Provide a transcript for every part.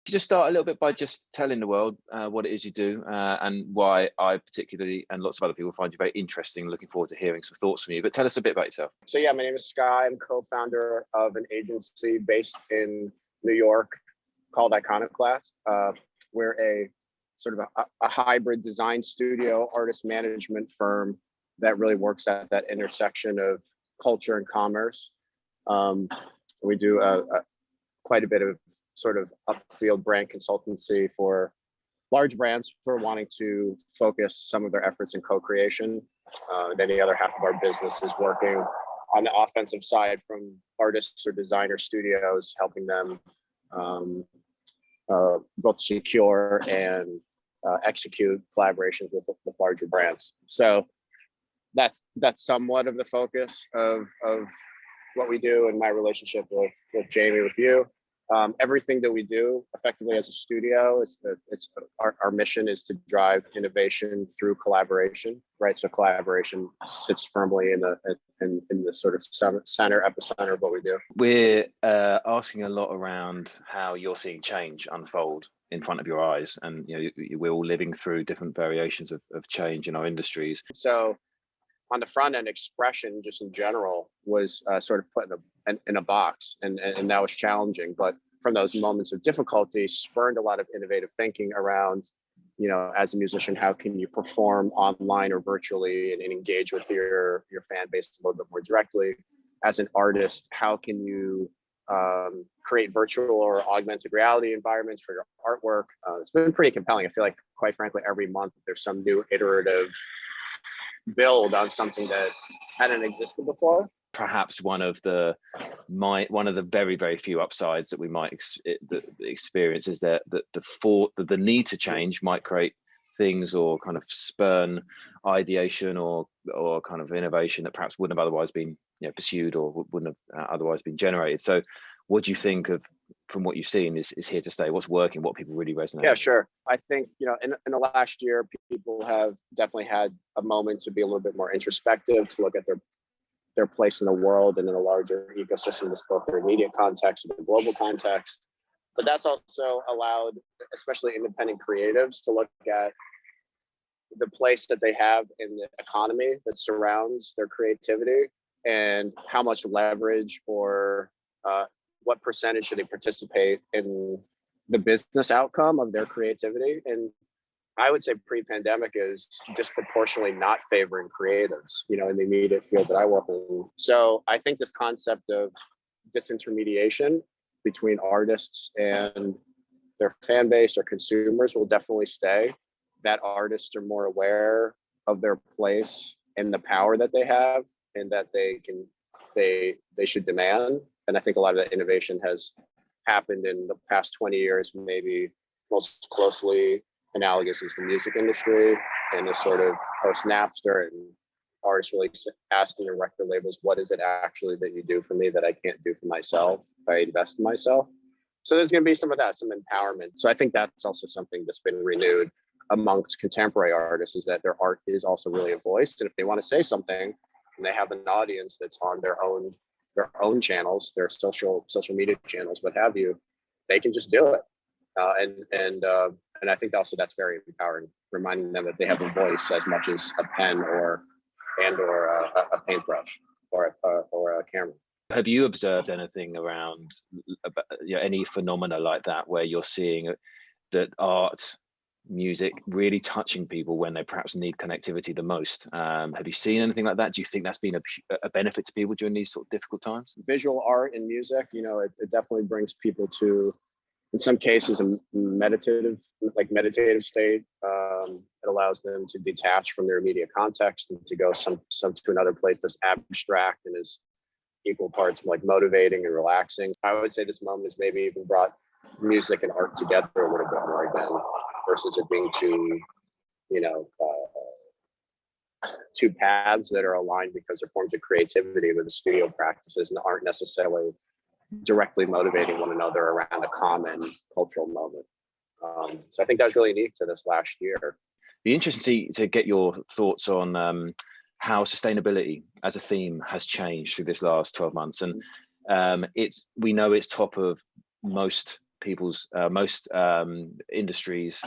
you just start a little bit by just telling the world what it is you do and why I particularly and lots of other people find you very interesting. Looking forward to hearing some thoughts from you. But tell us a bit about yourself. So yeah, my name is Sky. I'm co-founder of an agency based in New York called ICNCLST. We're a sort of a hybrid design studio, artist management firm that really works at that intersection of culture and commerce. We do quite a bit of sort of upfield brand consultancy for large brands who are wanting to focus some of their efforts in co-creation. Then the other half of our business is working on the offensive side from artists or designer studios, helping them both secure and execute collaborations with larger brands. So that's somewhat of the focus of what we do in my relationship with Jamie, with you. Everything that we do effectively as a studio is our mission is to drive innovation through collaboration, right? So collaboration sits firmly in the sort of epicenter of what we do. We're asking a lot around how you're seeing change unfold in front of your eyes, and we're all living through different variations of change in our industries. So on the front end, expression just in general was sort of put in a box, and that was challenging. But from those moments of difficulty, spurned a lot of innovative thinking around, as a musician, how can you perform online or virtually and engage with your fan base a little bit more directly? As an artist, how can you create virtual or augmented reality environments for your artwork? It's been pretty compelling. I feel like, quite frankly, every month there's some new iterative build on something that hadn't existed before. Perhaps one of the very, very few upsides that we might experience is that the need to change might create things or kind of spurn ideation or kind of innovation that perhaps wouldn't have otherwise been pursued or wouldn't have otherwise been generated. So what do you think of, from what you've seen, is here to stay? What's working? What people really resonate? Yeah, sure. I think, in the last year, people have definitely had a moment to be a little bit more introspective, to look at their place in the world and in a larger ecosystem, both their immediate context and the global context. But that's also allowed, especially independent creatives, to look at the place that they have in the economy that surrounds their creativity, and how much leverage or what percentage should they participate in the business outcome of their creativity. And I would say pre-pandemic is disproportionately not favoring creatives, in the immediate field that I work in. So I think this concept of disintermediation between artists and their fan base or consumers will definitely stay. That artists are more aware of their place and the power that they have, and that they should demand. And I think a lot of that innovation has happened in the past 20 years, maybe most closely analogous is the music industry, and this sort of post-Napster, and artists really asking their record labels, what is it actually that you do for me that I can't do for myself if I invest in myself? So there's going to be some of that, some empowerment. So I think that's also something that's been renewed amongst contemporary artists, is that their art is also really a voice. And if they want to say something and they have an audience that's on their own channels, their social media channels, what have you, they can just do it. And I think also that's very empowering, reminding them that they have a voice as much as a pen or a paintbrush or a camera. Have you observed anything around any phenomena like that, where you're seeing that art, music really touching people when they perhaps need connectivity the most? Have you seen anything like that? Do you think that's been a benefit to people during these sort of difficult times? Visual art and music, it definitely brings people to, in some cases, a meditative state. It allows them to detach from their immediate context and to go to another place that's abstract and is equal parts like motivating and relaxing. I would say this moment has maybe even brought music and art together a little bit more again, versus it being two paths that are aligned because they're forms of creativity with the studio practices and aren't necessarily directly motivating one another around a common cultural moment. So I think that was really unique to this last year. Be interesting to get your thoughts on how sustainability as a theme has changed through this last 12 months. And we know it's top of most people's most industries,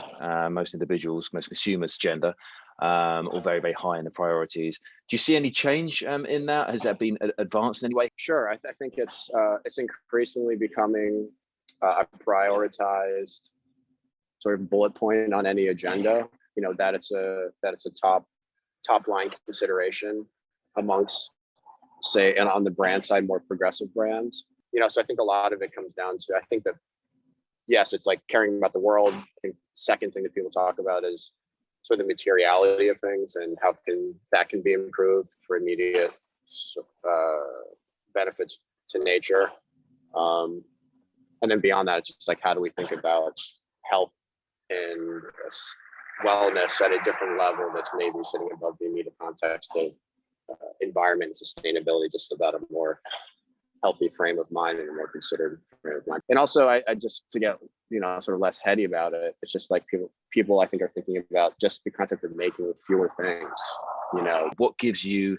most individuals, most consumers' gender, or very, very high in the priorities. Do you see any change in that? Has that been advanced in any way? Sure, I think it's increasingly becoming a prioritized sort of bullet point on any agenda. You know, that it's a top line consideration amongst, say, and on the brand side, more progressive brands. You know, so I think a lot of it comes down to, I think that, yes, it's like caring about the world. I think second thing that people talk about is sort of the materiality of things and how that can be improved for immediate benefits to nature. And then beyond that, it's just like, how do we think about health and wellness at a different level that's maybe sitting above the immediate context of environment and sustainability, just about a more healthy frame of mind and a more considered frame of mind. And also, I just, to get, you know, sort of less heady about it, it's just like people I think are thinking about just the concept of making with fewer things. You know, what gives you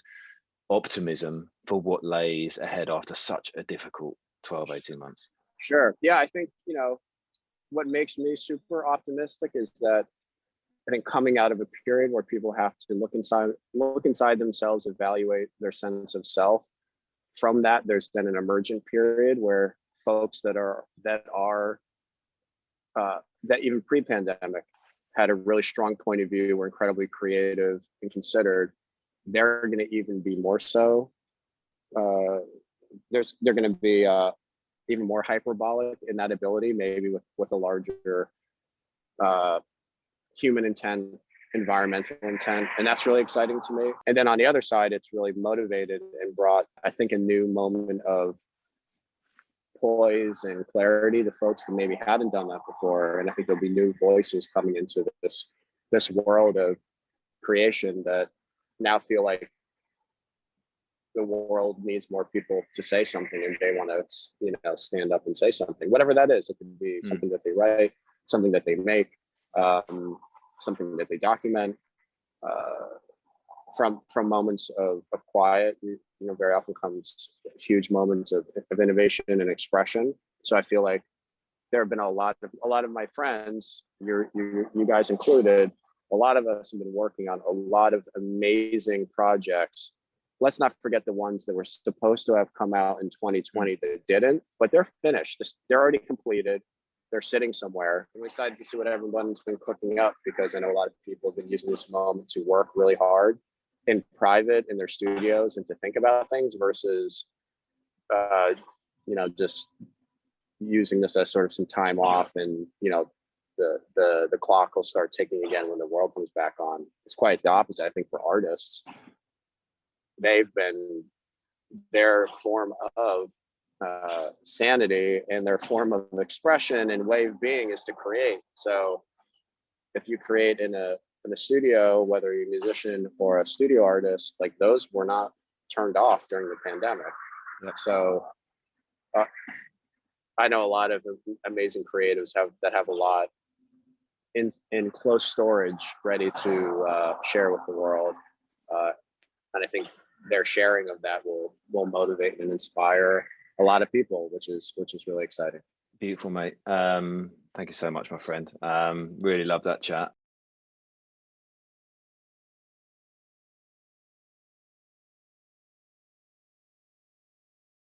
optimism for what lays ahead after such a difficult 12, 18 months? Sure. Yeah, I think, you know, what makes me super optimistic is that I think coming out of a period where people have to look inside themselves, evaluate their sense of self. From that, there's then an emergent period where folks that even pre-pandemic had a really strong point of view, were incredibly creative and considered. They're going to even be more so. They're going to be even more hyperbolic in that ability, maybe with a larger human intent, environmental intent. And that's really exciting to me. And then on the other side, it's really motivated and brought, I think, a new moment of poise and clarity to folks that maybe hadn't done that before. And I think there'll be new voices coming into this world of creation that now feel like the world needs more people to say something, and they want to, you know, stand up and say something, whatever that is. It could be something that they write, something that they make, something that they document, from moments of quiet. You know, very often comes huge moments of innovation and expression. So I feel like there have been a lot of my friends, you guys included, a lot of us have been working on a lot of amazing projects. Let's not forget the ones that were supposed to have come out in 2020 that didn't, but they're finished. They're already completed. They're sitting somewhere. I'm excited to see what everyone's been cooking up, because I know a lot of people have been using this moment to work really hard in private in their studios and to think about things versus, you know, just using this as sort of some time off, and, you know, the clock will start ticking again when the world comes back on. It's quite the opposite, I think, for artists. They've been, their form of sanity and their form of expression and way of being is to create. So if you create in a studio, whether you're a musician or a studio artist, like those were not turned off during the pandemic. Yep. So I know a lot of amazing creatives that have a lot in close storage, ready to share with the world. And I think their sharing of that will motivate and inspire a lot of people, which is really exciting. Beautiful, mate. Thank you so much, my friend. Really love that chat.